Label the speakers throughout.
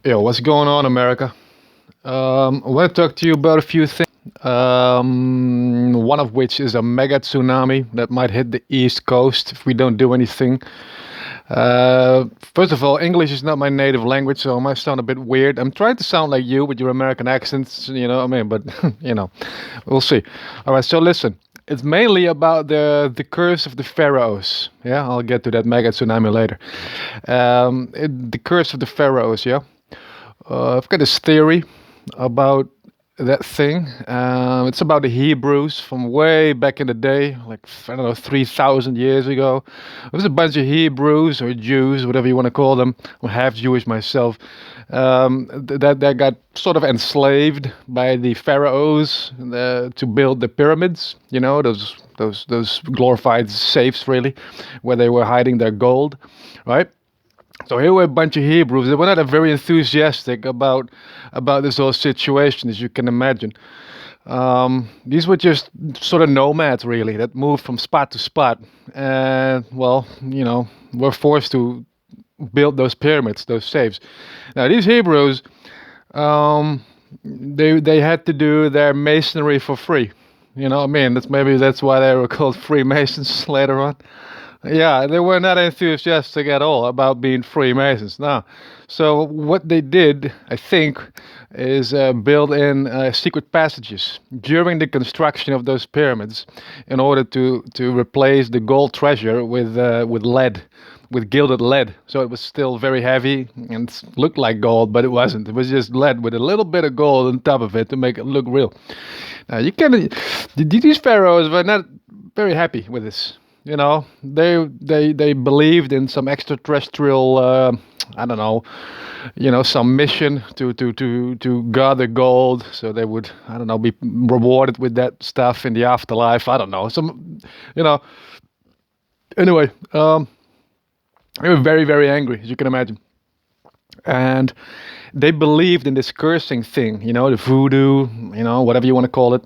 Speaker 1: Yo, what's going on, America? I want to talk to you about a few things. One of which is a mega tsunami that might hit the East Coast if we don't do anything. First of all, English is not my native language, so I might sound a bit weird. I'm trying to sound like you with your American accents, you know what I mean? But, we'll see. All right, so listen. It's mainly about the curse of the pharaohs. Yeah, I'll get to that mega tsunami later. The curse of the pharaohs. Yeah, I've got this theory about that thing. It's about the Hebrews from way back in the day, like I don't know, 3,000 years ago. It was a bunch of Hebrews or Jews, whatever you want to call them. I'm half Jewish myself. That got sort of enslaved by the pharaohs to build the pyramids. You know, those glorified safes, really, where they were hiding their gold, right? So here were a bunch of Hebrews. They were not very enthusiastic about this whole situation, as you can imagine. These were just sort of nomads, really, that moved from spot to spot, and well, were forced to build those pyramids, those safes. Now these Hebrews, um, they had to do their masonry for free. You know what I mean? That's why they were called Freemasons later on. Yeah, they were not enthusiastic at all about being Freemasons. No. So what they did, I think, is build in secret passages during the construction of those pyramids, in order to replace the gold treasure with lead, with gilded lead. So it was still very heavy and looked like gold, but it wasn't. It was just lead with a little bit of gold on top of it to make it look real. Now you can. These pharaohs were not very happy with this. You know, they believed in some extraterrestrial, I don't know, some mission to gather gold, so they would, I don't know, be rewarded with that stuff in the afterlife. I don't know, you know. Anyway, they were very very angry, as you can imagine, and they believed in this cursing thing, the voodoo, whatever you want to call it.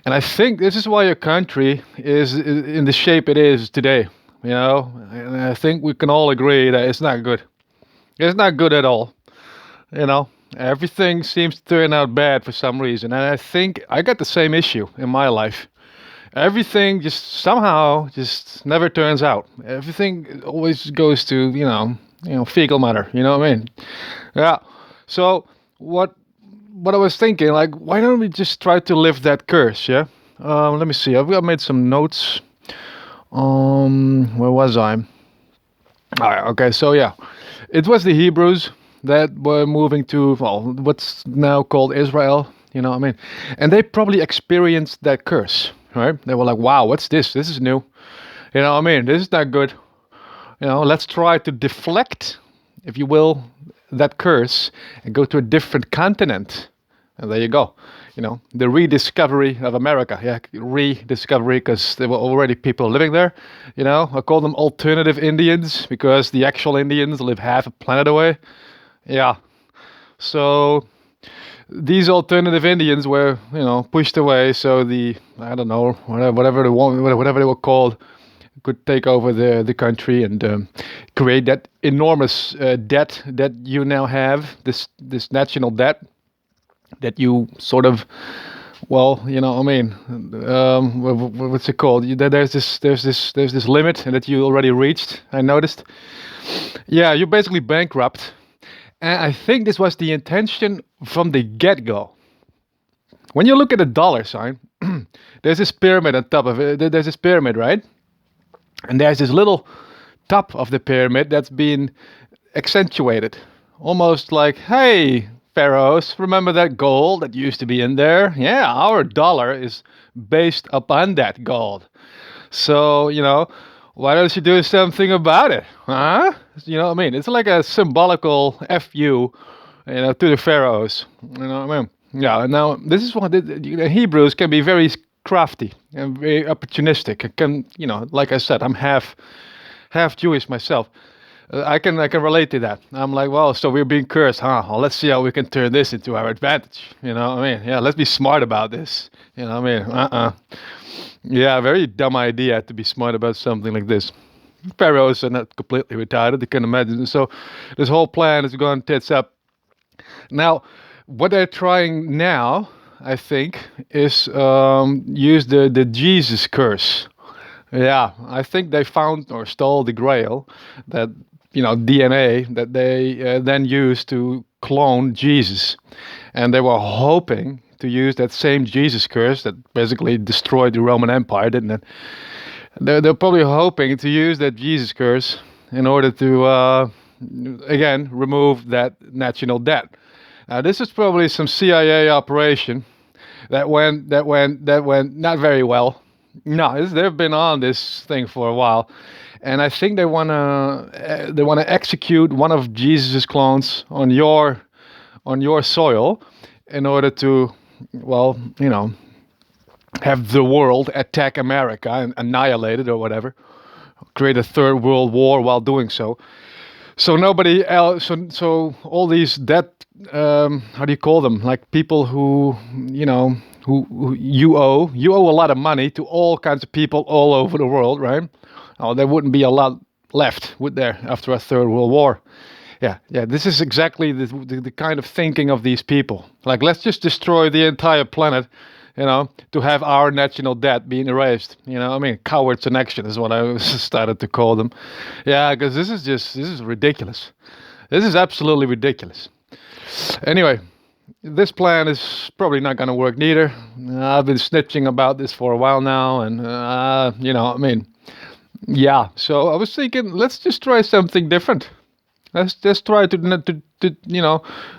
Speaker 1: And I think this is why your country is in the shape it is today. And I think we can all agree that it's not good. It's not good at all. You know, everything seems to turn out bad for some reason, and I think I got the same issue in my life. Everything just somehow just never turns out. Everything always goes to fecal matter. You know what I mean? Yeah. So what I was thinking, like, why don't we just try to lift that curse? Yeah. Let me see. I've made some notes. Where was I? All right. Okay. So yeah, it was the Hebrews that were moving to, well, what's now called Israel. You know what I mean? And they probably experienced that curse, right? They were like, "Wow, what's this? This is new." You know what I mean? This is not good. Let's try to deflect, if you will, that curse and go to a different continent. And there you go. The rediscovery of America. Yeah, rediscovery because there were already people living there. I call them alternative Indians because the actual Indians live half a planet away. Yeah. So these alternative Indians were, pushed away. So I don't know, whatever they were called, could take over the country and create that enormous debt that you now have, this national debt that you sort of, well, I mean, what's it called? There's this limit that you already reached. I noticed. Yeah, you're basically bankrupt, and I think this was the intention from the get-go. When you look at a dollar sign, there's this pyramid on top of it. There's this pyramid, right? And there's this little top of the pyramid that's been accentuated. Almost like, hey, pharaohs, remember that gold that used to be in there? Yeah, our dollar is based upon that gold. So, why don't you do something about it? Huh? You know what I mean? It's like a symbolical FU, to the pharaohs. You know what I mean? Yeah, now this is what the Hebrews can be very crafty and very opportunistic. It can, like I said, I'm half Jewish myself. I can relate to that. I'm like, well, so we're being cursed, huh? Well, let's see how we can turn this into our advantage. You know what I mean? Yeah, let's be smart about this. You know what I mean? Yeah, very dumb idea to be smart about something like this. Pharaohs are not completely retarded, you can imagine. So this whole plan is going tits up. Now, what they're trying now, I think, is use the Jesus curse. Yeah, I think they found or stole the Grail, that DNA that they then used to clone Jesus, and they were hoping to use that same Jesus curse that basically destroyed the Roman Empire, didn't it? They're probably hoping to use that Jesus curse in order to again remove that national debt. Now, this is probably some CIA operation that went not very well. No, they've been on this thing for a while, and I think they wanna execute one of Jesus's clones on your soil in order to, well, have the world attack America and annihilate it or whatever, create a third world war while doing so. So nobody else, so all these dead, how do you call them? Like people who, who you owe a lot of money to all kinds of people all over the world, right? Oh, there wouldn't be a lot left, would there, after a third world war? Yeah, yeah. This is exactly the kind of thinking of these people. Like, let's just destroy the entire planet, to have our national debt being erased. I mean, cowards in action is what I started to call them. Yeah, because this is ridiculous. This is absolutely ridiculous. Anyway, this plan is probably not going to work neither. I've been snitching about this for a while now, and I mean, yeah. So I was thinking, let's just try something different. Let's try to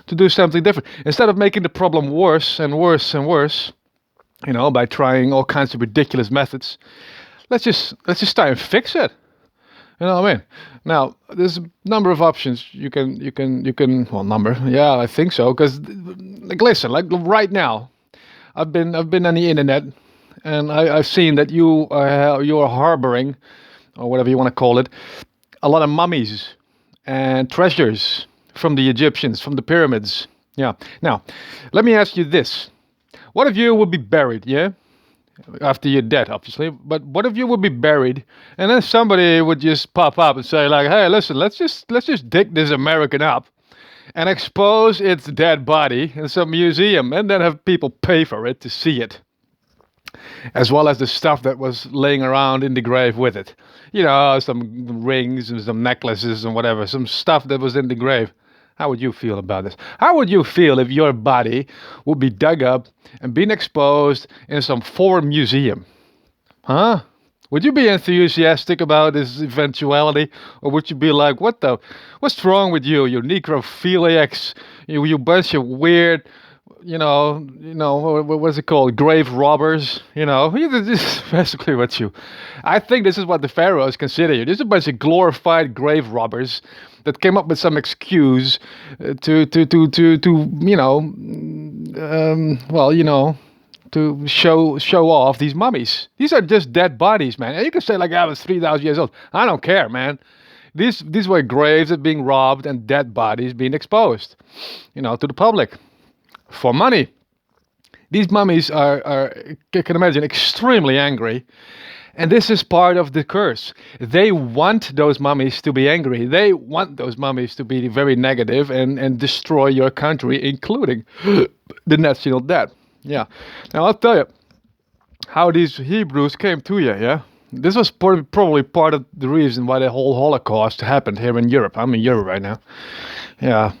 Speaker 1: do something different instead of making the problem worse and worse and worse. By trying all kinds of ridiculous methods. Let's just try and fix it. You know what I mean? Now, there's a number of options you can. Well, number. Yeah, I think so. Because, like, listen, like right now, I've been on the internet, and I've seen that you're harboring, or whatever you want to call it, a lot of mummies and treasures from the Egyptians, from the pyramids. Yeah. Now, let me ask you this. What if you would be buried, yeah? After you're dead, obviously. But what if you would be buried, and then somebody would just pop up and say, like, "Hey, listen, let's just dig this American up and expose its dead body in some museum, and then have people pay for it to see it, as well as the stuff that was laying around in the grave with it. Some rings and some necklaces and whatever, some stuff that was in the grave." How would you feel about this? How would you feel if your body would be dug up and being exposed in some foreign museum? Huh? Would you be enthusiastic about this eventuality, or would you be like, what's wrong with you, you necrophiliacs, you bunch of weird, what's it called, grave robbers? This is basically I think this is what the pharaohs consider you. This is a bunch of glorified grave robbers that came up with some excuse to show off these mummies. These are just dead bodies, man. And you can say, like, I was 3,000 years old. I don't care, man. These were graves that being robbed and dead bodies being exposed, to the public for money. These mummies are, you can imagine, extremely angry. And this is part of the curse. They want those mummies to be angry. They want those mummies to be very negative and destroy your country, including the national debt. Yeah. Now, I'll tell you how these Hebrews came to you, yeah? This was probably part of the reason why the whole Holocaust happened here in Europe. I'm in Europe right now. Yeah.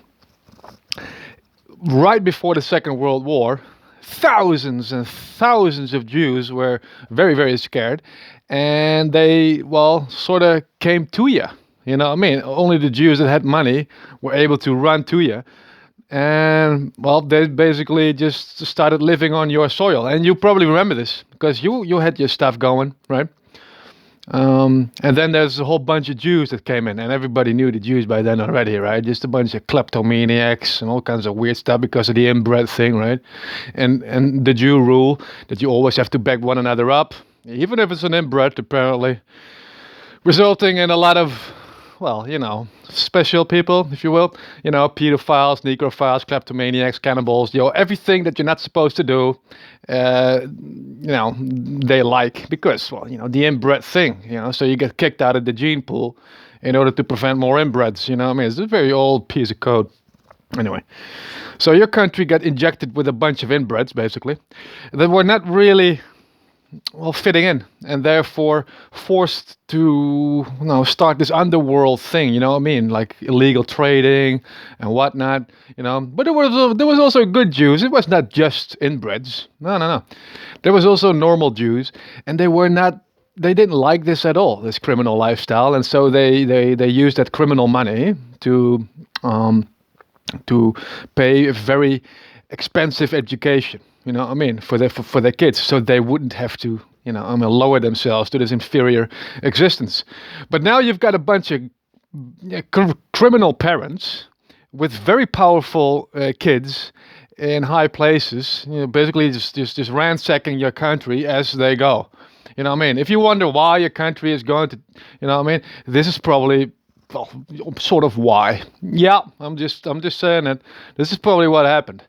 Speaker 1: Right before the Second World War, thousands and thousands of Jews were very, very scared, and they, well, sort of came to you. I mean, only the Jews that had money were able to run to you, and, well, they basically just started living on your soil. And you probably remember this because you had your stuff going, right? And then there's a whole bunch of Jews that came in, and everybody knew the Jews by then already, right? Just a bunch of kleptomaniacs and all kinds of weird stuff because of the inbred thing, right? And the Jew rule that you always have to back one another up, even if it's an inbred, apparently, resulting in a lot of, well, special people, if you will, pedophiles, necrophiles, kleptomaniacs, cannibals, everything that you're not supposed to do, they like because, well, the inbred thing, so you get kicked out of the gene pool in order to prevent more inbreds, I mean, it's a very old piece of code. Anyway, so your country got injected with a bunch of inbreds, basically, that were not really well fitting in, and therefore forced to start this underworld thing. You know what I mean? Like illegal trading and whatnot. But there was also good Jews. It was not just inbreds. No, no, no. There was also normal Jews, and they were not. They didn't like this at all, this criminal lifestyle, and so they used that criminal money um, to pay a very expensive education. You know what I mean, for their kids, so they wouldn't have to lower themselves to this inferior existence. But now you've got a bunch of criminal parents with very powerful kids in high places. Basically just ransacking your country as they go. You know what I mean? If you wonder why your country is going to, you know what I mean, this is probably, well, sort of why. Yeah, I'm just saying that this is probably what happened.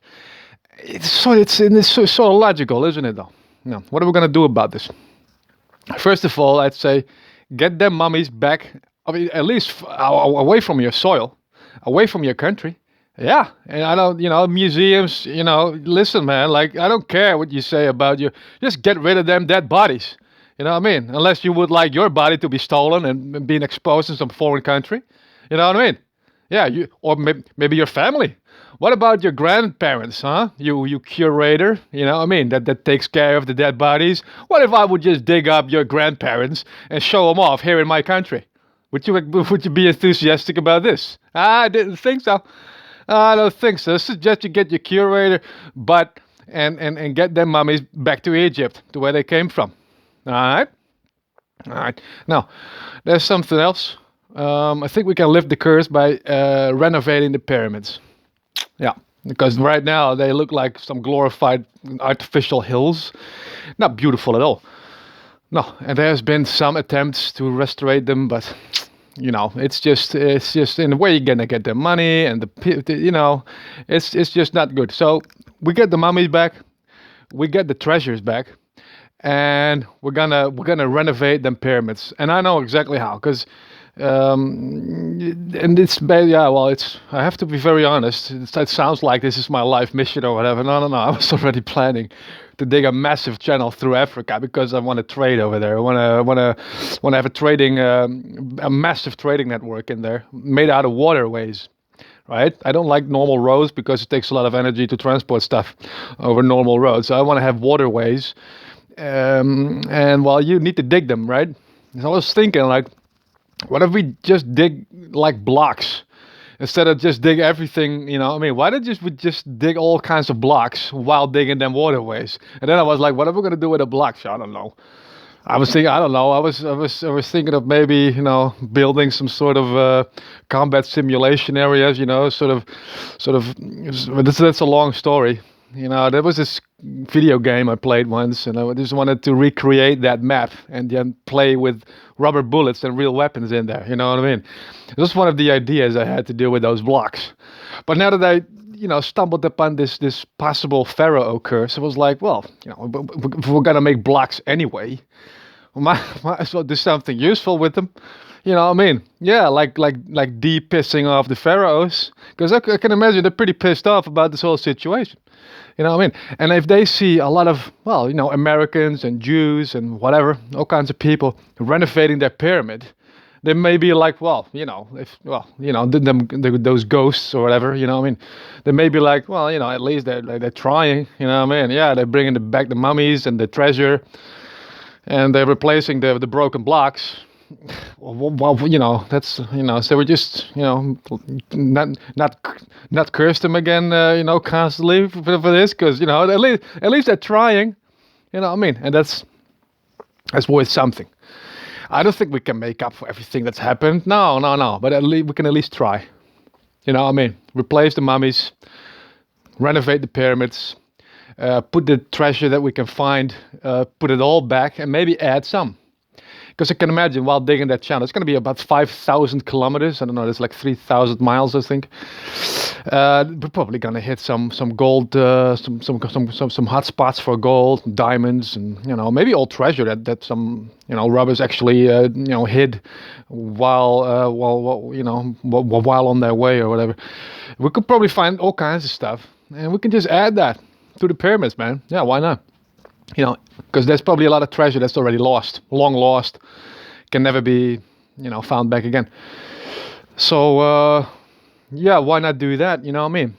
Speaker 1: It's sort of logical, isn't it? Though. No. What are we gonna do about this? First of all, I'd say get them mummies back. I mean, at least away from your soil, away from your country. Yeah, and I don't, museums. Listen, man. Like, I don't care what you say about you. Just get rid of them dead bodies. You know what I mean? Unless you would like your body to be stolen and being exposed in some foreign country. You know what I mean? Yeah, or maybe your family. What about your grandparents, huh? You curator, you know what I mean? That takes care of the dead bodies. What if I would just dig up your grandparents and show them off here in my country? Would you be enthusiastic about this? I didn't think so. I don't think so. I suggest you get your curator, but and get them mummies back to Egypt, to where they came from. All right. All right. Now, there's something else. I think we can lift the curse by renovating the pyramids. Yeah, because right now they look like some glorified artificial hills. Not beautiful at all. No, and there's been some attempts to restore them, but it's just in the way you're gonna get the money and it's just not good. So we get the mummies back, we get the treasures back, and we're gonna renovate them pyramids. And I know exactly how, because and yeah, well, I have to be very honest. It sounds like this is my life mission or whatever. No, no, no. I was already planning to dig a massive channel through Africa because I want to trade over there. I want to have a massive trading network in there made out of waterways. Right? I don't like normal roads because it takes a lot of energy to transport stuff over normal roads. So I want to have waterways, and well, you need to dig them, right? So I was thinking, like, what if we just dig like blocks instead of just dig everything? I mean, why don't we just dig all kinds of blocks while digging them waterways? And then I was like, what are we gonna do with the blocks? I don't know. I was thinking, I don't know. I was thinking of maybe building some sort of combat simulation areas. Sort of. That's a long story. There was this video game I played once, and I just wanted to recreate that map and then play with rubber bullets and real weapons in there. You know what I mean? It was one of the ideas I had to do with those blocks. But now that I, stumbled upon this possible pharaoh curse, I was like, well, if we're gonna make blocks anyway, we might as well do something useful with them. You know what I mean? Yeah, like de-pissing off the pharaohs, because I can imagine they're pretty pissed off about this whole situation. You know what I mean? And if they see a lot of, well, Americans and Jews and whatever, all kinds of people renovating their pyramid, they may be like, well, those ghosts or whatever, I mean, they may be like, well, at least they're trying, I mean? Yeah, they're bringing back the mummies and the treasure, and they're replacing the broken blocks. Well, that's so we just not curse them again, constantly for this, because at least they're trying, what I mean, and that's worth something. I don't think we can make up for everything that's happened. No, no, no, but at least we can at least try. What I mean, replace the mummies, renovate the pyramids, put the treasure that we can find, put it all back, and maybe add some. Because I can imagine while digging that channel, it's going to be about 5,000 kilometers. I don't know, it's like 3,000 miles, I think. We're probably going to hit some gold, some hot spots for gold, and diamonds, and maybe all treasure that some robbers actually hid while on their way or whatever. We could probably find all kinds of stuff, and we can just add that to the pyramids, man. Yeah, why not? Because there's probably a lot of treasure that's already lost, long lost, can never be, found back again. So, yeah, why not do that? You know what I mean?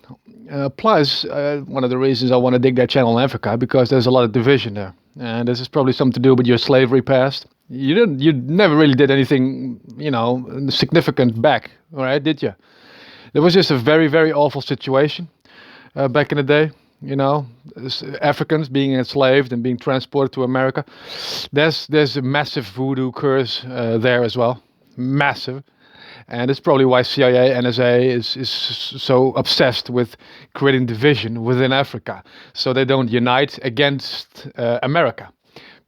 Speaker 1: Plus, one of the reasons I want to dig that channel in Africa, because there's a lot of division there. And this is probably something to do with your slavery past. You never really did anything, significant back, all right, did you? There was just a very, very awful situation back in the day. Africans being enslaved and being transported to America. There's a massive voodoo curse there as well, massive, and it's probably why CIA, NSA is so obsessed with creating division within Africa, so they don't unite against America.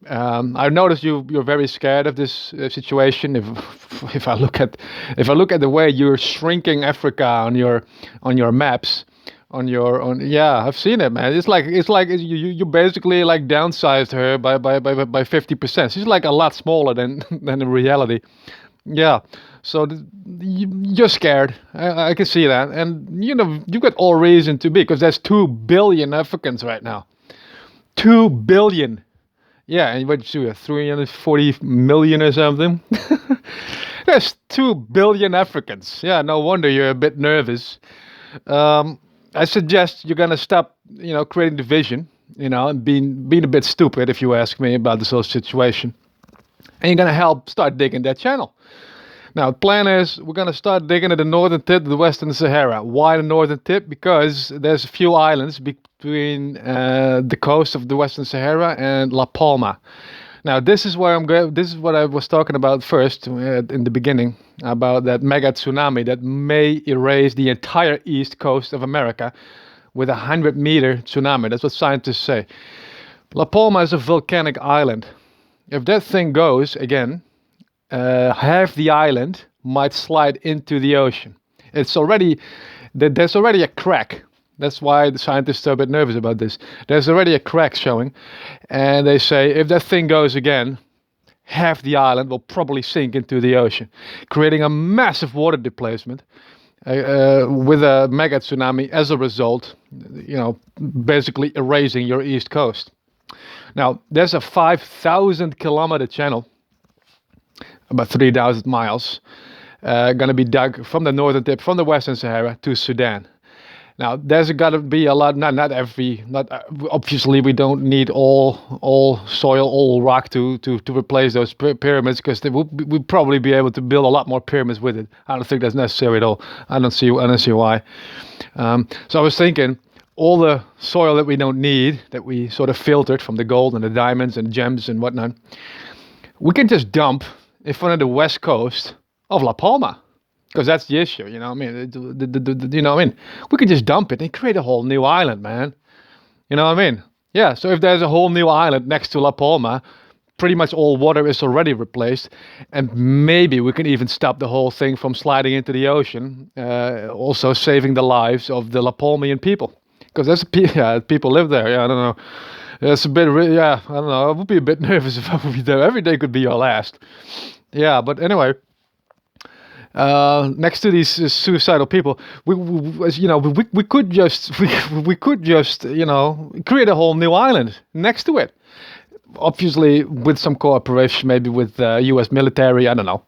Speaker 1: I noticed you're very scared of this situation. If I look at the way you're shrinking Africa on your maps. Yeah, I've seen it, man. It's like you basically like downsized her by 50%. She's like a lot smaller than in reality. Yeah, so you're scared. I can see that, and you've got all reason to be, because there's 2 billion Africans right now. 2 billion. Yeah, and what you 340 million or something. There's 2 billion Africans. Yeah, no wonder you're a bit nervous. I suggest you're gonna stop, creating division, and being a bit stupid, if you ask me, about this whole situation. And you're gonna help start digging that channel. Now, the plan is we're gonna start digging at the northern tip of the Western Sahara. Why the northern tip? Because there's a few islands between the coast of the Western Sahara and La Palma. Now, this is where I'm going. This is what I was talking about first in the beginning, about that mega tsunami that may erase the entire east coast of America with a 100-meter tsunami. That's what scientists say. La Palma is a volcanic island. If that thing goes again, half the island might slide into the ocean. There's already a crack. That's why the scientists are a bit nervous about this. There's already a crack showing, and they say if that thing goes again, half the island will probably sink into the ocean, creating a massive water displacement with a mega tsunami as a result, basically erasing your east coast. Now, there's a 5,000 kilometer channel, about 3,000 miles, going to be dug from the northern tip, from the Western Sahara to Sudan. Now, there's got to be a lot. Obviously, we don't need all soil, all rock to replace those pyramids, because we'd probably be able to build a lot more pyramids with it. I don't think that's necessary at all. I don't see why. So I was thinking, all the soil that we don't need, that we sort of filtered from the gold and the diamonds and gems and whatnot, we can just dump in front of the west coast of La Palma. Because that's the issue, you know what I mean? You know what I mean? We could just dump it and create a whole new island, man. You know what I mean? Yeah, so if there's a whole new island next to La Palma, pretty much all water is already replaced. And maybe we can even stop the whole thing from sliding into the ocean, also saving the lives of the La Palmian people. Because people live there, yeah, I don't know. It's a bit, I don't know. I would be a bit nervous if I would be there. Every day could be your last. Yeah, but anyway. Next to these suicidal people, we could just create a whole new island next to it. Obviously, with some cooperation, maybe with U.S. military. I don't know,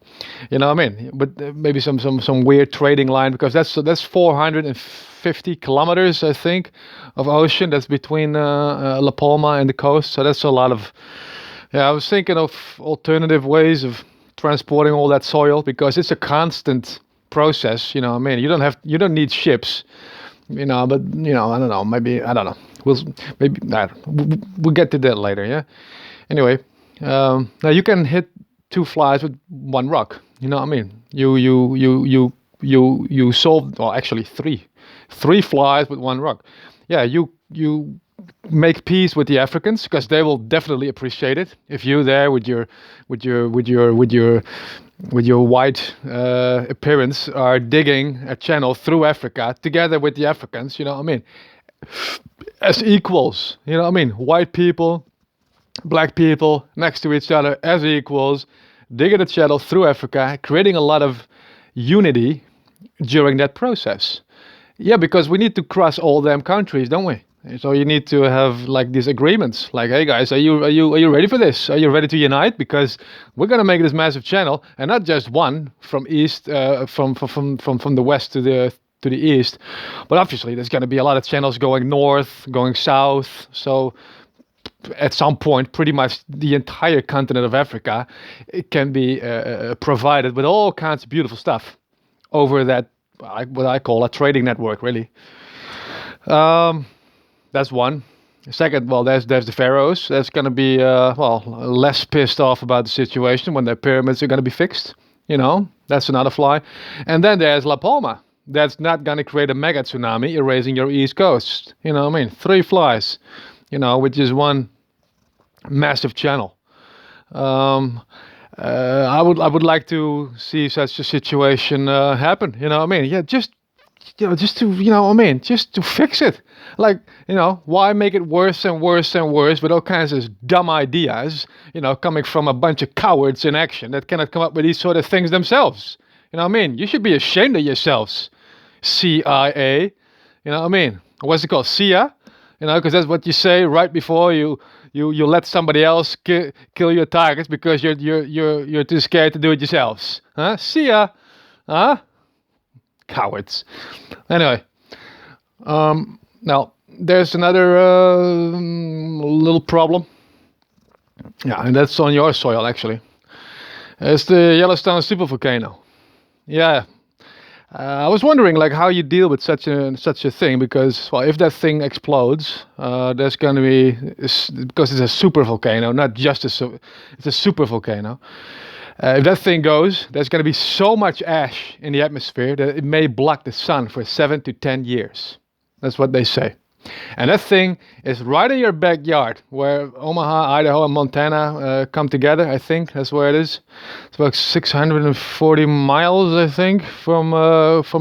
Speaker 1: you know what I mean. But maybe some weird trading line, because that's 450 kilometers, I think, of ocean that's between La Palma and the coast. So that's a lot of. Yeah, I was thinking of alternative ways of transporting all that soil, because it's a constant process, you know what I mean? You don't need ships, but I don't know, maybe, I don't know. We'll get to that later, yeah? Anyway, now you can hit 2 flies with 1 rock, you know what I mean? You solved, well, actually 3 flies with 1 rock. Yeah, you make peace with the Africans because they will definitely appreciate it. If you there with your white appearance are digging a channel through Africa together with the Africans, you know what I mean, as equals, you know what I mean, white people, black people next to each other as equals, digging a channel through Africa, creating a lot of unity during that process. Yeah, because we need to cross all them countries, don't we? So you need to have like these agreements, like, hey guys, are you ready for this? Are you ready to unite? Because we're gonna make this massive channel, and not just one from east, from the west to the east, but obviously there's gonna be a lot of channels going north, going south. So at some point, pretty much the entire continent of Africa, it can be provided with all kinds of beautiful stuff over that what I call a trading network, really. Um, that's one. Second, well, there's the pharaohs. That's going to be less pissed off about the situation when their pyramids are going to be fixed. You know, that's another fly. And then there's La Palma. That's not going to create a mega tsunami erasing your east coast. You know what I mean? Three flies. You know, which is one massive channel. Um, I would like to see such a situation happen. You know what I mean? Yeah, just to, you know what I mean, just to fix it. Like, you know, why make it worse and worse and worse with all kinds of dumb ideas, you know, coming from a bunch of cowards in action that cannot come up with these sort of things themselves. You know what I mean? You should be ashamed of yourselves, CIA. You know what I mean? What's it called? CIA? You know, because that's what you say right before you let somebody else kill your targets because you're too scared to do it yourselves. Huh? See ya. Huh? Cowards. Anyway, now there's another little problem. Yeah, and that's on your soil actually. It's the Yellowstone supervolcano. Yeah. I was wondering, like, how you deal with such a thing, because, well, if that thing explodes, there's going to be, because it's a super volcano, not just it's a super volcano. If that thing goes, there's going to be so much ash in the atmosphere that it may block the sun for 7 to 10 years. That's what they say. And that thing is right in your backyard, where Omaha, Idaho, and Montana come together. I think that's where it is. It's about 640 miles, I think, from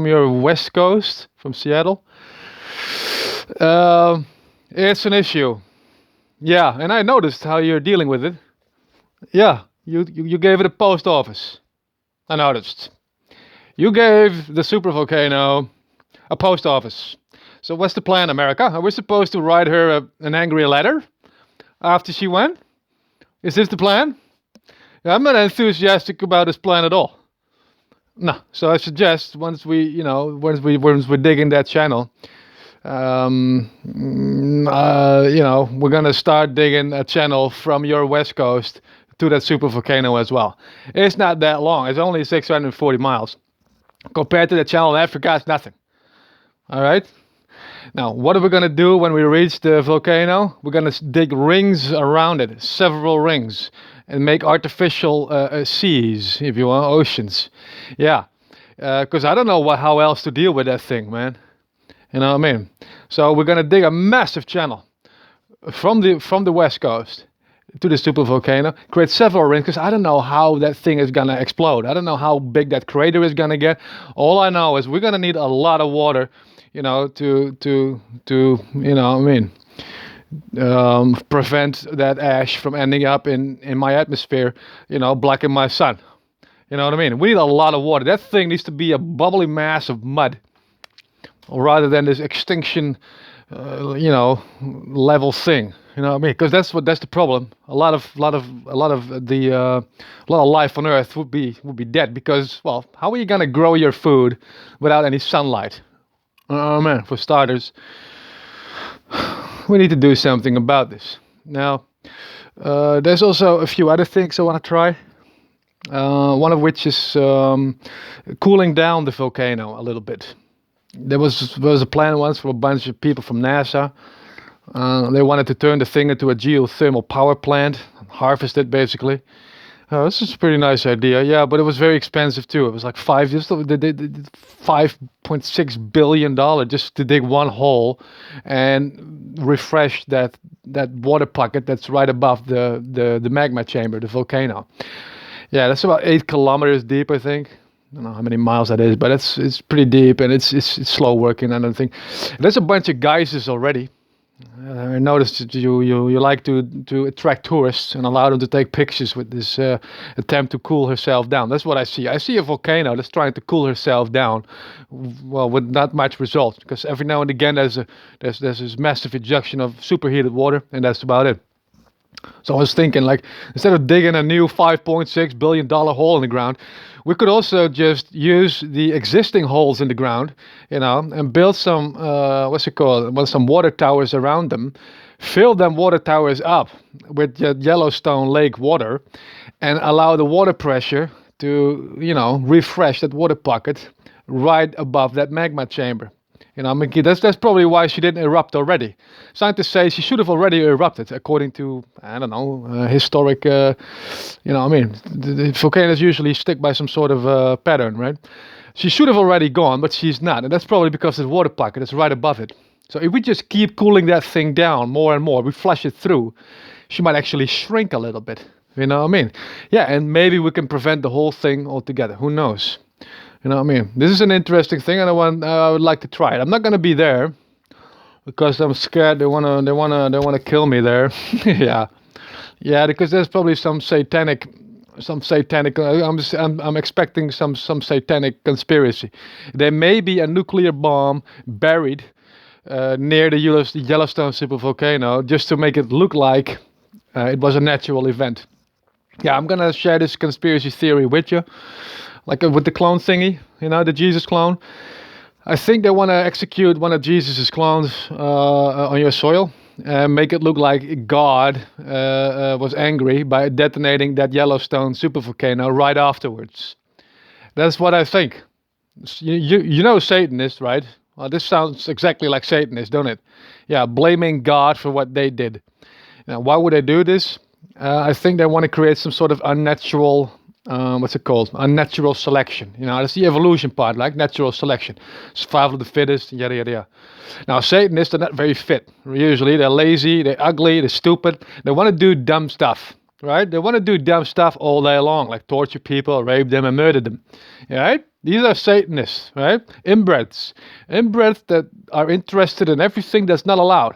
Speaker 1: your west coast, from Seattle. It's an issue. Yeah, and I noticed how you're dealing with it. Yeah, you gave it a post office. I noticed. You gave the supervolcano a post office. So what's the plan, America? Are we supposed to write her an angry letter after she went? Is this the plan? I'm not enthusiastic about this plan at all. No. So I suggest once we're digging that channel, we're gonna start digging a channel from your west coast to that supervolcano as well. It's not that long. It's only 640 miles. Compared to the channel in Africa, it's nothing. All right. Now, what are we going to do when we reach the volcano? We're going to dig rings around it, several rings, and make artificial seas, if you want, oceans. Yeah, because I don't know how else to deal with that thing, man. You know what I mean? So we're going to dig a massive channel from the west coast to the supervolcano, create several rings, because I don't know how that thing is going to explode. I don't know how big that crater is going to get. All I know is we're going to need a lot of water, you know, to you know what I mean, prevent that ash from ending up in my atmosphere, you know, blocking my sun. You know what I mean? We need a lot of water. That thing needs to be a bubbly mass of mud, rather than this extinction, level thing. You know what I mean? Because that's the problem. A lot of life on Earth would be dead because, well, how are you gonna grow your food without any sunlight? Oh man, for starters, we need to do something about this. Now, there's also a few other things I want to try. One of which is cooling down the volcano a little bit. There was a plan once for a bunch of people from NASA. They wanted to turn the thing into a geothermal power plant, harvest it basically. Oh, this is a pretty nice idea. Yeah, but it was very expensive too. It was like $5.6 billion just to dig one hole and refresh that water pocket that's right above the magma chamber, the volcano. Yeah, that's about 8 kilometers deep, I think. I don't know how many miles that is, but it's pretty deep and it's slow working. And I think there's a bunch of geysers already. I noticed that you like to attract tourists and allow them to take pictures with this attempt to cool herself down. That's what I see. I see a volcano that's trying to cool herself down, well, with not much result, because every now and again there's this massive ejection of superheated water, and that's about it. So I was thinking, like, instead of digging a new $5.6 billion hole in the ground, we could also just use the existing holes in the ground, and build some what's it called? Well, some water towers around them, fill them water towers up with the Yellowstone Lake water, and allow the water pressure to, refresh that water pocket right above that magma chamber. I mean, that's probably why she didn't erupt already. Scientists say she should have already erupted, according to, I don't know, historic. I mean, the volcanoes usually stick by some sort of pattern, right? She should have already gone, but she's not, and that's probably because the water pocket is right above it. So if we just keep cooling that thing down more and more, we flush it through, she might actually shrink a little bit. You know what I mean? Yeah, and maybe we can prevent the whole thing altogether. Who knows? You know what I mean? This is an interesting thing, and I would like to try it. I'm not gonna be there because I'm scared they wanna kill me there. Yeah, yeah, because there's probably some satanic. I'm expecting some satanic conspiracy. There may be a nuclear bomb buried near the Yellowstone supervolcano just to make it look like it was a natural event. Yeah, I'm gonna share this conspiracy theory with you, like with the clone thingy, the Jesus clone. I think they want to execute one of Jesus's clones on your soil and make it look like God was angry by detonating that Yellowstone supervolcano right afterwards. That's what I think. You know Satanists, right? Well, this sounds exactly like Satanists, don't it? Yeah, blaming God for what they did. Now, why would they do this? I think they want to create some sort of unnatural, what's it called? Unnatural selection. That's the evolution part, like natural selection, survival of the fittest, yada yada yada. Now, Satanists are not very fit. Usually, they're lazy, they're ugly, they're stupid. They want to do dumb stuff, right? They want to do dumb stuff all day long, like torture people, rape them, and murder them. Right? These are Satanists, right? Inbreds that are interested in everything that's not allowed.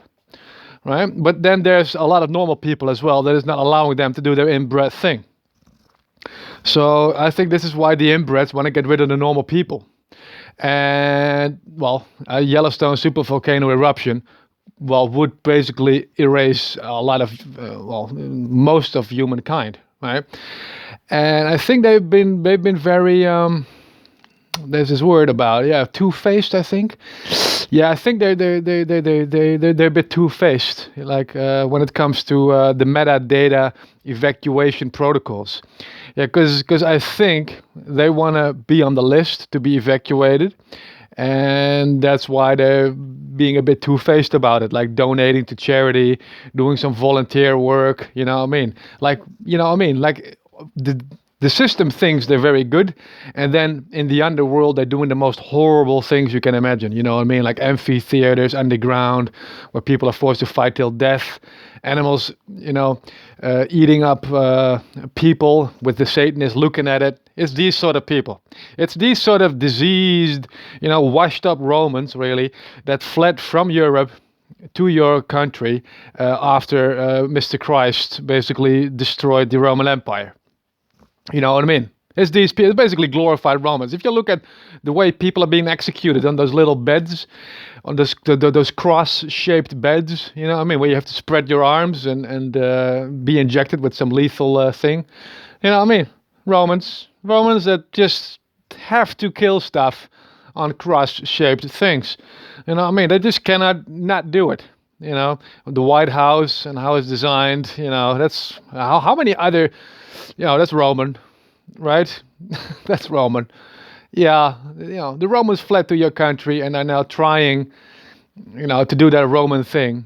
Speaker 1: Right? But then there's a lot of normal people as well that is not allowing them to do their inbred thing. So I think this is why the inbreds want to get rid of the normal people. And, well, a Yellowstone supervolcano eruption, well, would basically erase a lot of, most of humankind, right? And I think they've been very, there's this word about, two-faced, I think. Yeah, I think they're a bit two-faced, like when it comes to the metadata evacuation protocols. Yeah, because I think they want to be on the list to be evacuated, and that's why they're being a bit two-faced about it, like donating to charity, doing some volunteer work. You know what I mean? Like the system thinks they're very good, and then in the underworld they're doing the most horrible things you can imagine. You know what I mean? Like amphitheaters underground where people are forced to fight till death, animals, eating up people with the Satanists looking at it. It's these sort of people. It's these sort of diseased, washed up Romans, really, that fled from Europe to your country after Mr. Christ basically destroyed the Roman Empire. You know what I mean? It's these people, basically glorified Romans. If you look at the way people are being executed on those little beds, on those cross-shaped beds, you know what I mean, where you have to spread your arms and be injected with some lethal thing. You know what I mean? Romans that just have to kill stuff on cross-shaped things. You know what I mean? They just cannot not do it. The White House and how it's designed, that's how many other, that's Roman, right? That's Roman. Yeah, the Romans fled to your country and are now trying, to do that Roman thing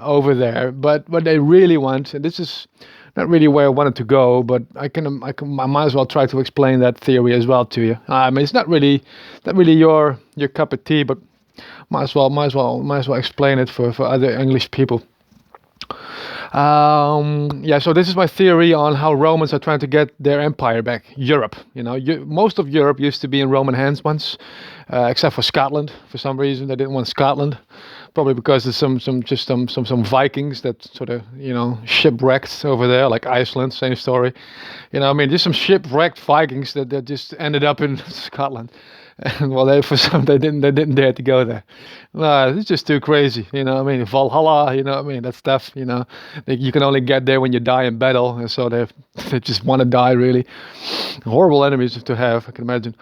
Speaker 1: over there. But what they really want, and this is not really where I wanted to go, but I might as well try to explain that theory as well to you. I mean, it's not really your cup of tea, but might as well explain it for other English people. Yeah, so this is my theory on how Romans are trying to get their empire back. Europe, most of Europe used to be in Roman hands once, except for Scotland. For some reason, they didn't want Scotland, probably because there's some Vikings that sort of shipwrecked over there, like Iceland. Same story, I mean, just some shipwrecked Vikings that just ended up in Scotland. And well, they didn't dare to go there. No, it's just too crazy. I mean, Valhalla. I mean, that stuff. You can only get there when you die in battle, and so they just want to die. Really horrible enemies to have. I can imagine.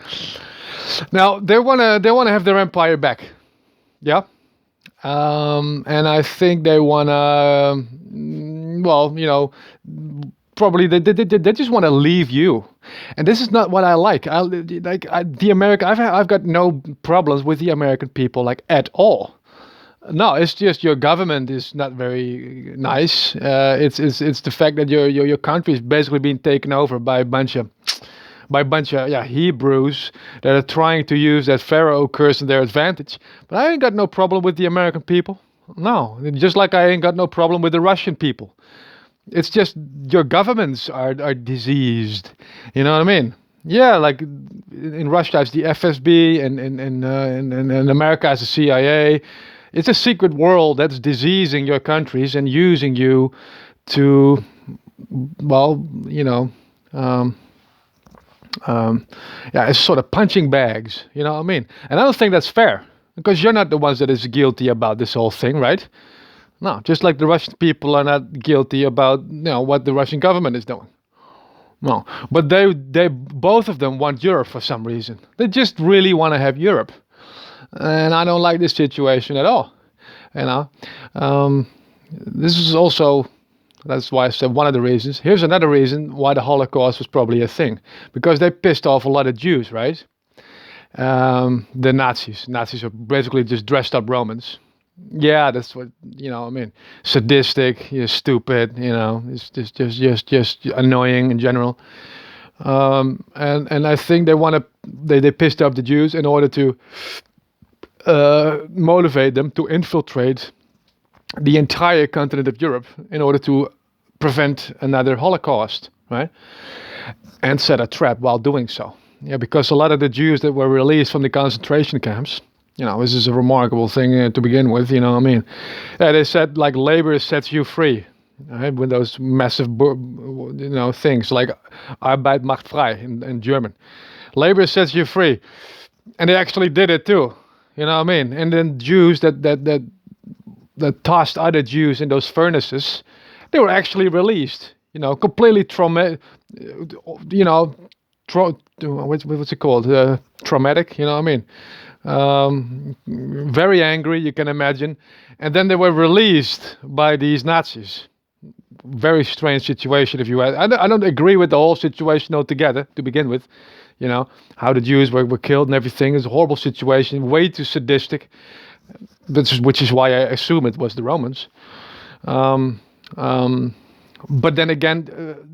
Speaker 1: Now they wanna have their empire back. Yeah. And I think they wanna. Well, probably they just want to leave you, and this is not what I like. The American. I've got no problems with the American people, like, at all. No, it's just your government is not very nice. It's the fact that your country is basically being taken over by a bunch of Hebrews that are trying to use that Pharaoh curse in their advantage. But I ain't got no problem with the American people. No, just like I ain't got no problem with the Russian people. It's just your governments are diseased. You know what I mean? Yeah, like in Russia it's the FSB, and in America it's the CIA. It's a secret world that's diseasing your countries and using you to, well, it's sort of punching bags. You know what I mean? And I don't think that's fair, because you're not the ones that is guilty about this whole thing, right? No, just like the Russian people are not guilty about what the Russian government is doing. No, but they both of them want Europe for some reason. They just really want to have Europe, and I don't like this situation at all. You know, this is also, that's why I said one of the reasons. Here's another reason why the Holocaust was probably a thing, because they pissed off a lot of Jews, right? The Nazis. Nazis are basically just dressed up Romans. Yeah, that's what I mean. Sadistic, stupid. It's just annoying in general. And I think they pissed off the Jews in order to motivate them to infiltrate the entire continent of Europe in order to prevent another Holocaust, right? And set a trap while doing so. Yeah, because a lot of the Jews that were released from the concentration camps. This is a remarkable thing to begin with. I mean, they said, like, labor sets you free, right? With those massive, things like Arbeit macht frei in German. Labor sets you free, and they actually did it too. You know what I mean? And then Jews that tossed other Jews in those furnaces, they were actually released. Completely what's it called? Traumatic. You know what I mean? Very angry, you can imagine, and then they were released by these Nazis. Very strange situation, if you ask. I don't agree with the whole situation altogether to begin with. How the Jews were killed and everything is a horrible situation, way too sadistic. Which is why I assume it was the Romans. But then again,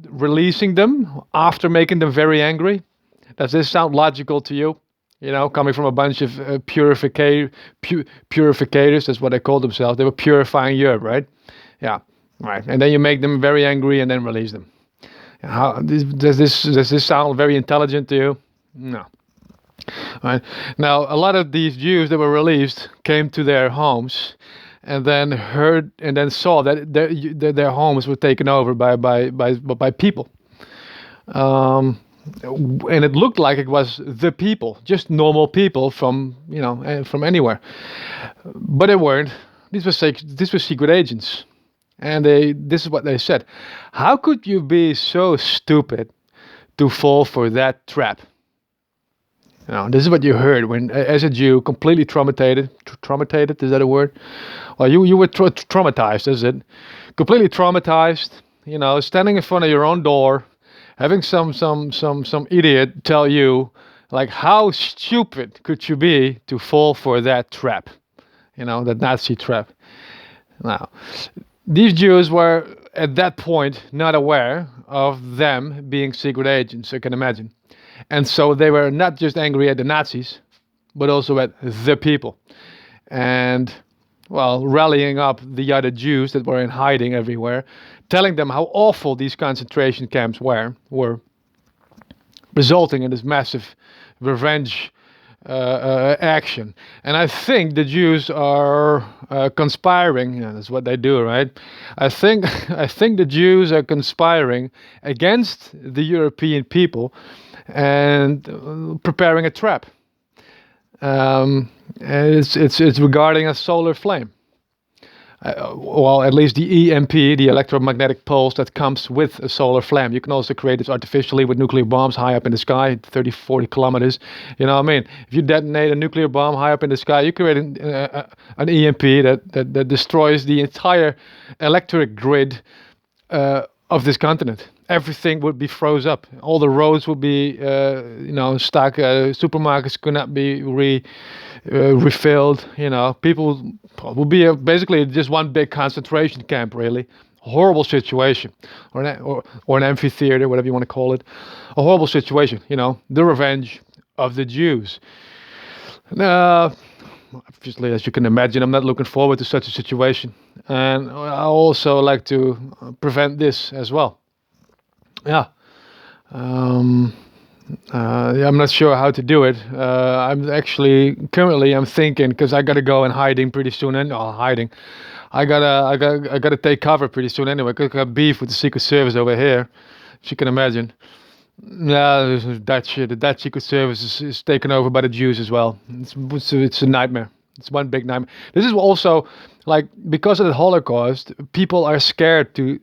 Speaker 1: releasing them after making them very angry, does this sound logical to you? Coming from a bunch of purificators, that's what they called themselves. They were purifying Europe, right? Yeah, right. And then you make them very angry and then release them. Does this sound very intelligent to you? No. Right. Now, a lot of these Jews that were released came to their homes, and then saw that their homes were taken over by people. And it looked like it was the people, just normal people from anywhere, but it weren't. These were secret agents, and this is what they said: how could you be so stupid to fall for that trap? This is what you heard when, as a Jew, completely traumatized. Traumatized, is that a word? Well, you were traumatized, is it? Completely traumatized. Standing in front of your own door, having some idiot tell you, like, how stupid could you be to fall for that trap, that Nazi trap. Now, these Jews were at that point not aware of them being secret agents, you can imagine. And so they were not just angry at the Nazis, but also at the people. And, well, rallying up the other Jews that were in hiding everywhere, telling them how awful these concentration camps were resulting in this massive revenge action. And I think the Jews are conspiring. Yeah, that's what they do, right? I think I think the Jews are conspiring against the European people and preparing a trap. And it's regarding a solar flame. Well, at least the EMP, the electromagnetic pulse that comes with a solar flame. You can also create this artificially with nuclear bombs high up in the sky, 30, 40 kilometers. You know what I mean? If you detonate a nuclear bomb high up in the sky, you create an EMP that destroys the entire electric grid of this continent. Everything would be froze up. All the roads would be, stuck. Supermarkets could not be refilled. People would be basically just one big concentration camp. Really, horrible situation, or an amphitheater, whatever you want to call it. A horrible situation. The revenge of the Jews. Obviously, as you can imagine, I'm not looking forward to such a situation, and I also like to prevent this as well. Yeah. I'm not sure how to do it. I'm actually currently I'm thinking because I gotta go in hiding pretty soon. And hiding, I gotta take cover pretty soon anyway. Cause I got beef with the Secret Service over here, as you can imagine. Yeah, the Dutch Secret Service is taken over by the Jews as well. It's a nightmare. It's one big nightmare. This is also like because of the Holocaust, people are scared to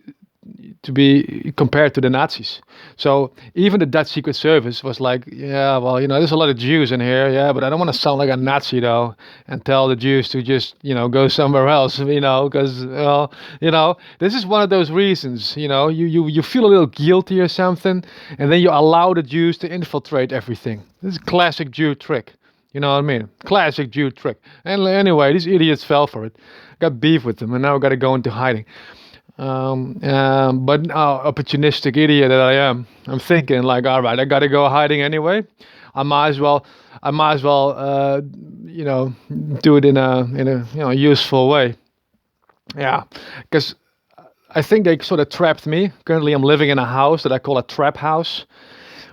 Speaker 1: be compared to the Nazis. So even the Dutch Secret Service was like, yeah, well, there's a lot of Jews in here, yeah, but I don't want to sound like a Nazi though, and tell the Jews to just, go somewhere else, because, this is one of those reasons, you feel a little guilty or something, and then you allow the Jews to infiltrate everything. This is a classic Jew trick. You know what I mean? Classic Jew trick. And anyway, these idiots fell for it. Got beef with them, and now I got to go into hiding. But opportunistic idiot that I am, I'm thinking like, all right, I gotta go hiding anyway. I might as well, do it in a useful way. Yeah, because I think they sort of trapped me. Currently, I'm living in a house that I call a trap house.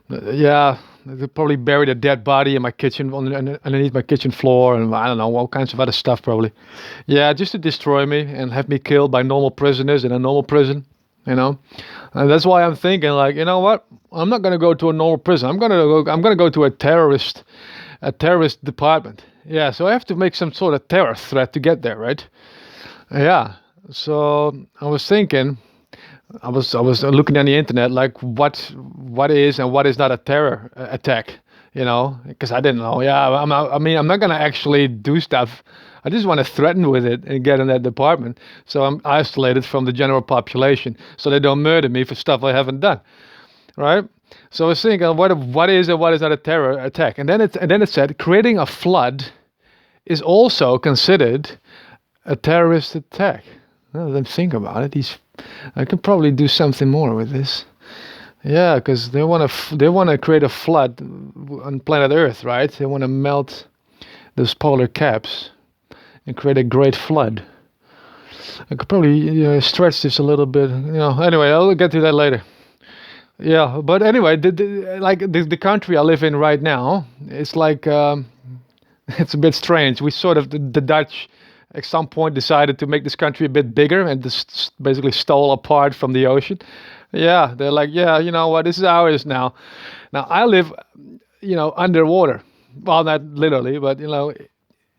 Speaker 1: Yeah. They probably buried a dead body in my kitchen, underneath my kitchen floor, and I don't know, all kinds of other stuff probably. Yeah, just to destroy me and have me killed by normal prisoners in a normal prison, And that's why I'm thinking, like, you know what? I'm not gonna go to a normal prison. I'm gonna go to a terrorist department. Yeah, so I have to make some sort of terror threat to get there, right? Yeah. So I was thinking. I was looking on the internet, like what is and what is not a terror attack, because I didn't know. Yeah, I'm not gonna actually do stuff. I just want to threaten with it and get in that department, so I'm isolated from the general population, so they don't murder me for stuff I haven't done, right? So I was thinking, what is and what is not a terror attack, and then it said creating a flood is also considered a terrorist attack. Now that I think about it, I could probably do something more with this. Yeah, because they want to create a flood on planet Earth, right? They want to melt those polar caps and create a great flood. I could probably stretch this a little bit. Anyway, I'll get to that later. Yeah, but anyway, the country I live in right now, it's like it's a bit strange. We sort of the Dutch at some point decided to make this country a bit bigger and just basically stole a part from the ocean. Yeah, they're like, yeah, you know what, this is ours now. Now I live, underwater. Well, not literally, but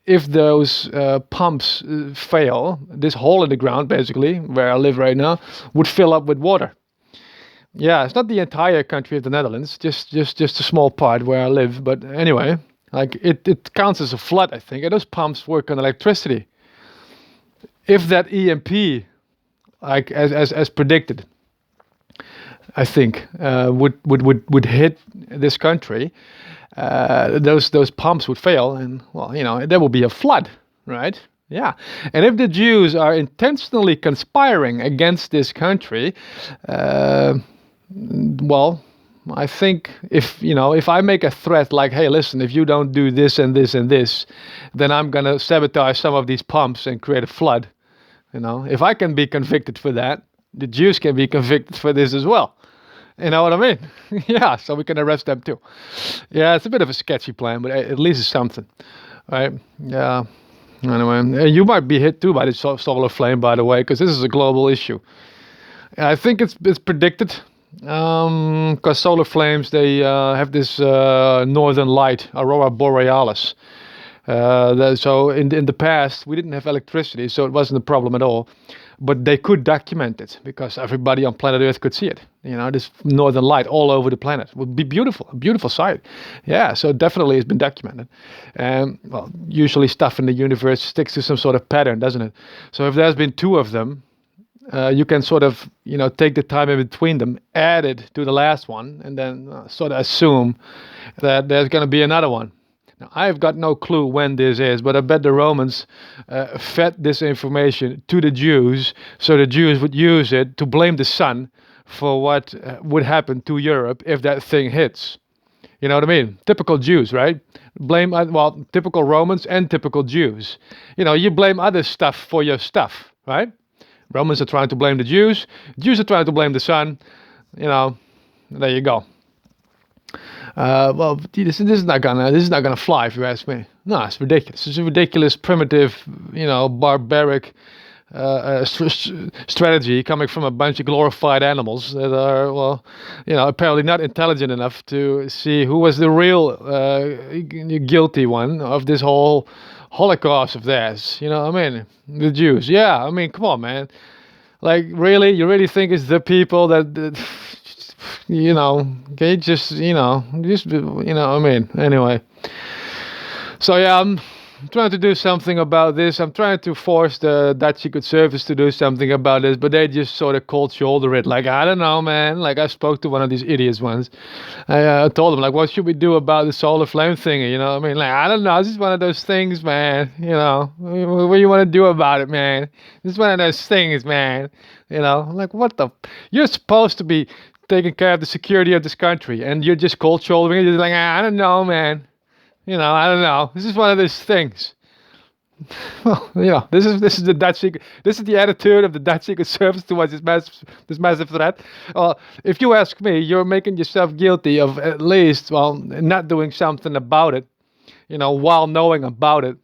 Speaker 1: if those pumps fail, this hole in the ground, basically where I live right now, would fill up with water. Yeah, it's not the entire country of the Netherlands, just a small part where I live. But anyway, like it counts as a flood, I think. And those pumps work on electricity. If that EMP, like as predicted, I think would hit this country, those pumps would fail, and well, there will be a flood, right? Yeah, and if the Jews are intentionally conspiring against this country, uh, well, I think if I make a threat like, hey, listen, if you don't do this and this and this, then I'm gonna sabotage some of these pumps and create a flood. If I can be convicted for that, the Jews can be convicted for this as well. You know what I mean? Yeah, so we can arrest them too. Yeah, it's a bit of a sketchy plan, but at least it's something, right? Yeah. Anyway, you might be hit too by the solar flame, by the way, because this is a global issue. I think it's predicted, because solar flames, they have this northern light, aurora borealis. So in the past we didn't have electricity, so it wasn't a problem at all. But they could document it because everybody on planet Earth could see it. This northern light all over the planet it would be beautiful, a beautiful sight. Yeah, so definitely it's been documented. And well, usually stuff in the universe sticks to some sort of pattern, doesn't it? So if there's been two of them, you can sort of take the time in between them, add it to the last one, and then sort of assume that there's going to be another one. Now, I've got no clue when this is, but I bet the Romans fed this information to the Jews, so the Jews would use it to blame the sun for what would happen to Europe if that thing hits. You know what I mean? Typical Jews, right? Typical Romans and typical Jews. You blame other stuff for your stuff, right? Romans are trying to blame the Jews. Jews are trying to blame the sun. There you go. This is not gonna fly if you ask me. No, it's ridiculous. It's a ridiculous, primitive, barbaric strategy coming from a bunch of glorified animals that are, apparently not intelligent enough to see who was the real guilty one of this whole Holocaust of theirs. The Jews. Yeah, come on, man. Like, really, you really think it's the people that okay, anyway. So yeah, I'm trying to do something about this. I'm trying to force the Dutch Secret Service to do something about this, but they just sort of cold shoulder it. Like, I don't know, man. Like, I spoke to one of these idiots once. I told him, like, what should we do about the solar flame thingy? Like, I don't know. This is one of those things, man. What do you want to do about it, man? This is one of those things, man. Like, what the? You're supposed to be taking care of the security of this country, and you're just cold shouldering it. You're like, I don't know, man. I don't know. This is one of those things. Well, this is the Dutch secret. This is the attitude of the Dutch Secret Service towards this massive threat. If you ask me, you're making yourself guilty of at least, not doing something about it. While knowing about it.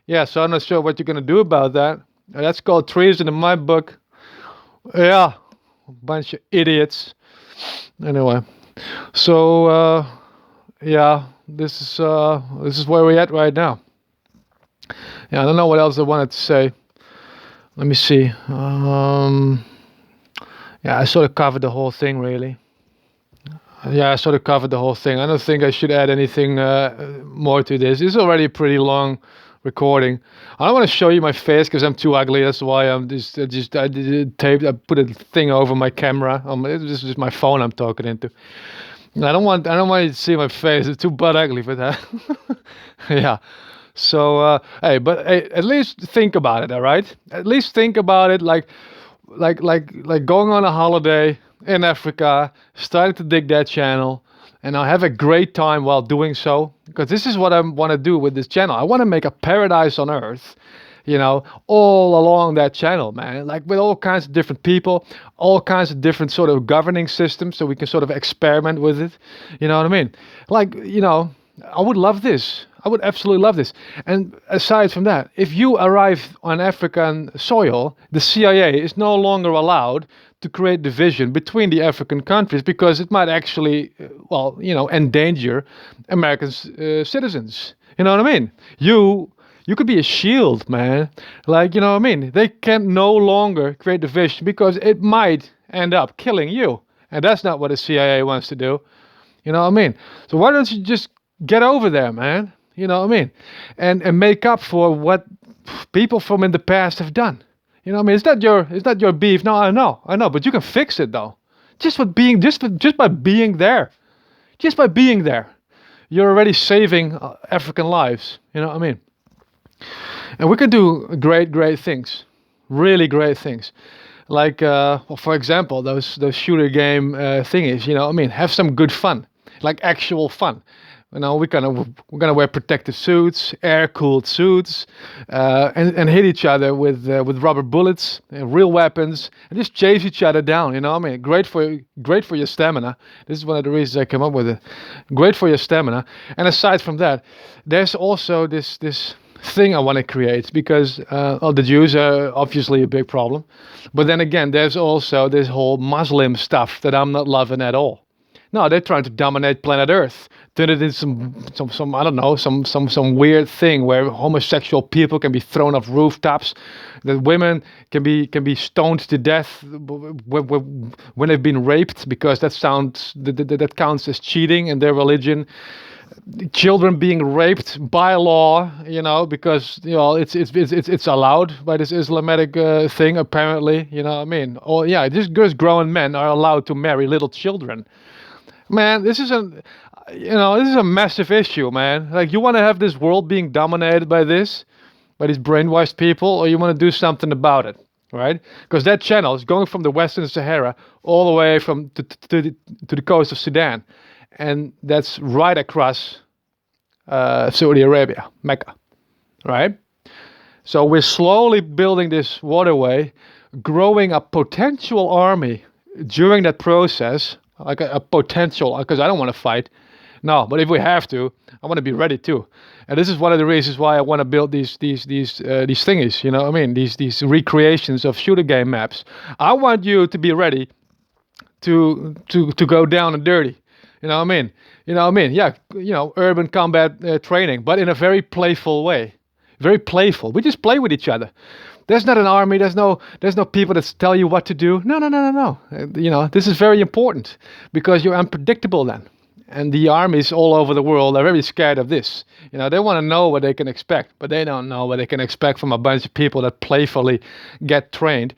Speaker 1: Yeah, so I'm not sure what you're gonna do about that. That's called treason in my book. Yeah, a bunch of idiots. Anyway, so yeah, this is where we're at right now. Yeah, I don't know what else I wanted to say. Let me see. Yeah, I sort of covered the whole thing, really. Yeah, I sort of covered the whole thing. I don't think I should add anything more to this. This is already a pretty long recording. I don't want to show you my face because I'm too ugly. That's why I did taped. I put a thing over my camera. This is just my phone I'm talking into. I don't want you to see my face. It's too butt ugly for that. Yeah. So hey, at least think about it. All right. At least think about it. Like going on a holiday in Africa, starting to dig that channel, and I'll have a great time while doing so. Because this is what I want to do with this channel. I want to make a paradise on earth, all along that channel, man. Like with all kinds of different people, all kinds of different sort of governing systems, so we can sort of experiment with it. You know what I mean? Like, I would love this. I would absolutely love this. And aside from that, if you arrive on African soil, the CIA is no longer allowed to create division between the African countries because it might actually, endanger American citizens. You know what I mean? You could be a shield, man. Like, They can no longer create division because it might end up killing you. And that's not what the CIA wants to do. You know what I mean? So why don't you just get over there, man? You know what I mean? And make up for what people from in the past have done. You know what I mean? It's not your beef. No, I know, but you can fix it though. Just by being there. Just by being there. You're already saving African lives. You know what I mean? And we can do great things, really great things. Like, well, for example, those shooter game thingies. I mean, have some good fun, like actual fun. We're gonna wear protective suits, air-cooled suits, and hit each other with rubber bullets, real weapons, and just chase each other down. I mean, great for your stamina. This is one of the reasons I came up with it. Great for your stamina. And aside from that, there's also this thing I want to create because the Jews are obviously a big problem, but then again, there's also this whole Muslim stuff that I'm not loving at all. No, they're trying to dominate planet Earth. Turn it into some I don't know, some weird thing where homosexual people can be thrown off rooftops, that women can be stoned to death when they've been raped because that counts as cheating in their religion. Children being raped by law, because it's allowed by this Islamic thing apparently. What I mean? Oh yeah, just grown men are allowed to marry little children. Man, this is a massive issue, man. Like, you want to have this world being dominated by these brainwashed people, or you want to do something about it, right? Because that channel is going from the Western Sahara all the way to the coast of Sudan, and that's right across Saudi Arabia, Mecca, right? So we're slowly building this waterway, growing a potential army during that process, like a potential, because I don't want to fight. No, but if we have to, I want to be ready too. And this is one of the reasons why I want to build these thingies. What I mean? These recreations of shooter game maps. I want you to be ready to go down and dirty. What I mean? What I mean? Yeah, urban combat training, but in a very playful way. Very playful. We just play with each other. There's not an army. There's no people that tell you what to do. No. This is very important because you're unpredictable then. And the armies all over the world are very scared of this. They want to know what they can expect, but they don't know what they can expect from a bunch of people that playfully get trained.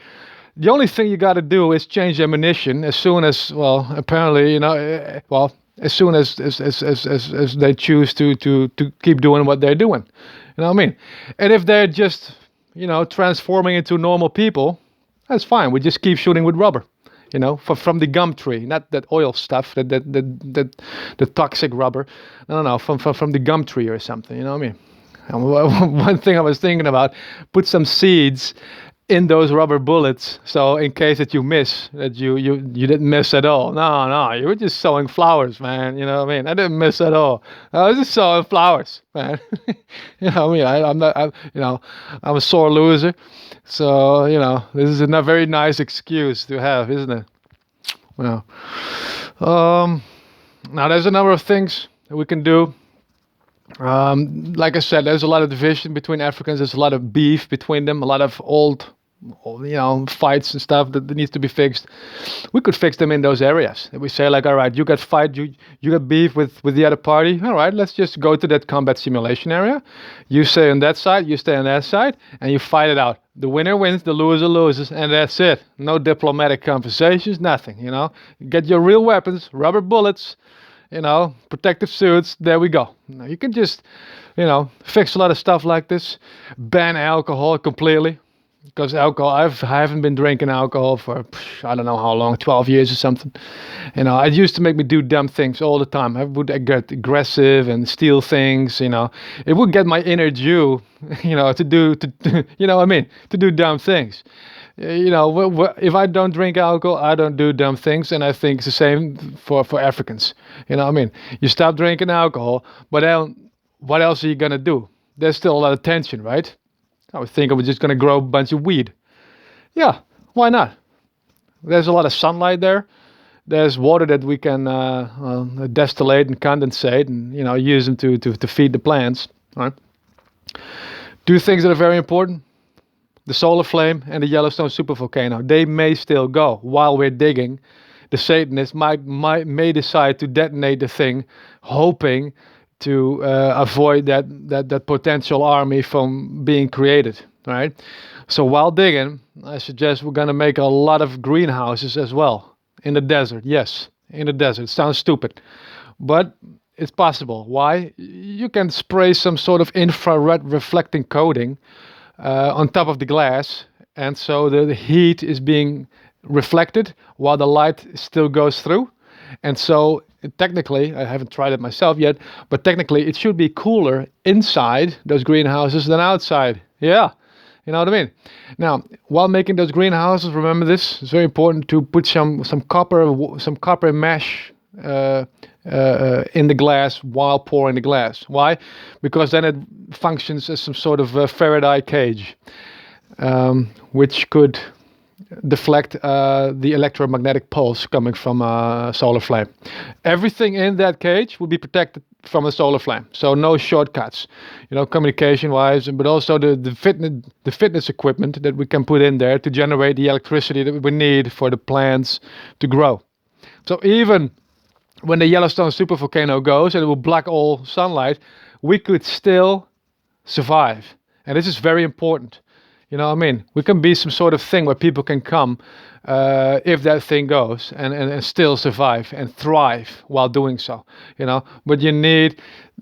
Speaker 1: The only thing you got to do is change ammunition as soon as, well, apparently, as soon as they choose to keep doing what they're doing. What I mean? And if they're just, transforming into normal people, that's fine. We just keep shooting with rubber. From the gum tree, not that oil stuff, that the toxic rubber. No, from the gum tree or something. What I mean? And one thing I was thinking about: put some seeds in those rubber bullets, so in case that you miss, that you didn't miss at all. No, you were just sowing flowers, man. What I mean? I didn't miss at all. I was just sowing flowers, man. What I mean? I'm a sore loser. So, this is a very nice excuse to have, isn't it? Now there's a number of things that we can do. Like I said, there's a lot of division between Africans. There's a lot of beef between them, a lot of old fights and stuff that needs to be fixed. We could fix them in those areas. If we say, like, all right, you got beef with the other party. All right, let's just go to that combat simulation area. You stay on that side, you stay on that side, and you fight it out. The winner wins, the loser loses, and that's it. No diplomatic conversations, nothing. Get your real weapons, rubber bullets, protective suits. There we go. Now, you can just, fix a lot of stuff like this. Ban alcohol completely. Because alcohol, I haven't been drinking alcohol for, I don't know how long, 12 years or something. It used to make me do dumb things all the time. I would get aggressive and steal things, It would get my inner Jew, to do dumb things. If I don't drink alcohol, I don't do dumb things, and I think it's the same for Africans. What I mean? You stop drinking alcohol, but then what else are you gonna do? There's still a lot of tension, right? I would think I was just gonna grow a bunch of weed. Yeah, why not? There's a lot of sunlight there. There's water that we can distillate and condensate, and use them to feed the plants. Right? Do things that are very important. The solar flame and the Yellowstone supervolcano, they may still go while we're digging. The Satanists may decide to detonate the thing, hoping to avoid that potential army from being created, right? So while digging, I suggest we're going to make a lot of greenhouses as well in the desert. Yes, in the desert. Sounds stupid, but it's possible. Why? You can spray some sort of infrared reflecting coating on top of the glass, and so the heat is being reflected while the light still goes through. And so technically, I haven't tried it myself yet, but technically it should be cooler inside those greenhouses than outside. Yeah. You know what I mean? Now, while making those greenhouses, remember this: it's very important to put some copper mesh in the glass while pouring the glass. Why? Because then it functions as some sort of Faraday cage, which could deflect the electromagnetic pulse coming from a solar flame. Everything in that cage will be protected from a solar flame, so no shortcuts, communication wise, but also the fitness equipment that we can put in there to generate the electricity that we need for the plants to grow. So even when the Yellowstone supervolcano goes and it will block all sunlight, we could still survive. And this is very important. You know what I mean? We can be some sort of thing where people can come if that thing goes and still survive and thrive while doing so. But you need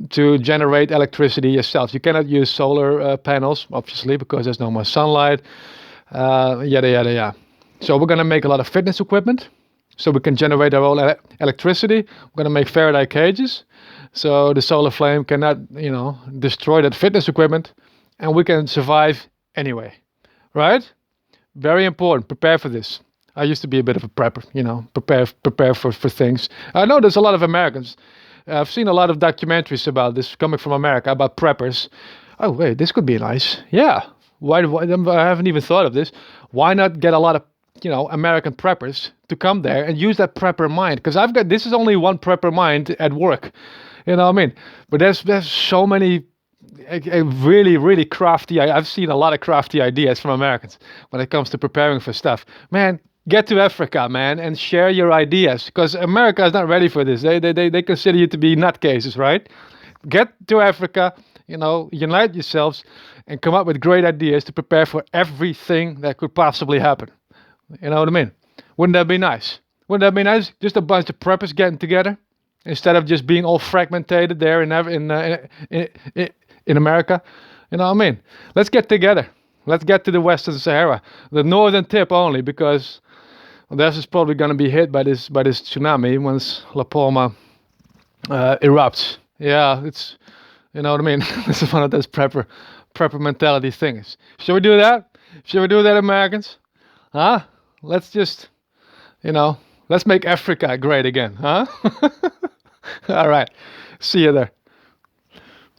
Speaker 1: to generate electricity yourself. You cannot use solar panels, obviously, because there's no more sunlight. Yada, yada, yada. So we're going to make a lot of fitness equipment so we can generate our own electricity. We're going to make Faraday cages so the solar flame cannot, destroy that fitness equipment, and we can survive anyway, right? Very important. Prepare for this. I used to be a bit of a prepper, prepare for things. I know there's a lot of Americans. I've seen a lot of documentaries about this coming from America, about preppers. Oh, wait, this could be nice. Yeah. Why I haven't even thought of this. Why not get a lot of, American preppers to come there and use that prepper mind? Because this is only one prepper mind at work. You know what I mean? But there's so many really, really crafty. I've seen a lot of crafty ideas from Americans when it comes to preparing for stuff. Man, get to Africa, man, and share your ideas, because America is not ready for this. They consider you to be nutcases, right? Get to Africa, unite yourselves and come up with great ideas to prepare for everything that could possibly happen. You know what I mean? Wouldn't that be nice? Wouldn't that be nice? Just a bunch of preppers getting together instead of just being all fragmented there in America. You know what I mean? Let's get together. Let's get to the Western Sahara, the northern tip only, because this is probably going to be hit by this tsunami once La Palma erupts. Yeah, it's, you know what I mean? This is one of those prepper mentality things. Should we do that? Should we do that, Americans? Huh? Let's just, let's make Africa great again, huh? All right. See you there.